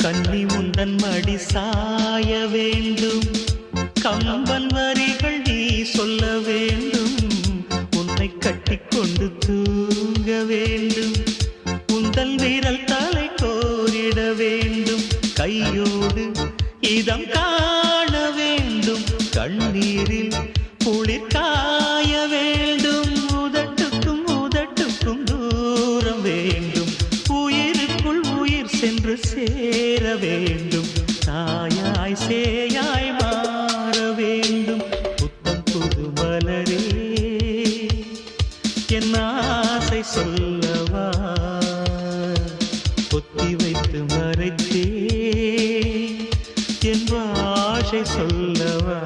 கண்ணி உந்தன் மடி சாய வேண்டும், கம்பன் வரிகள் நீ சொல்ல வேண்டும், உன்னை கட்டிக்கொண்டு தூங்க வேண்டும், உந்தன் வீரல் தலை கோரிட வேண்டும், கையோடு இதம் காண வேண்டும், கண்ணீரில் குளிர் காய வேண்டும், உதட்டுக்கும் உதட்டுக்கும் தூரம் வேண்டும், உயிருக்குள் உயிர் சென்று சேர வேண்டும், தாயாய் சேயாய் மாற வேண்டும். புத்தம் புது மலரே என் ஆசை சொல்லவா, பொத்தி வைத்து மறைத்தே என் ஆசை சொல்லவா.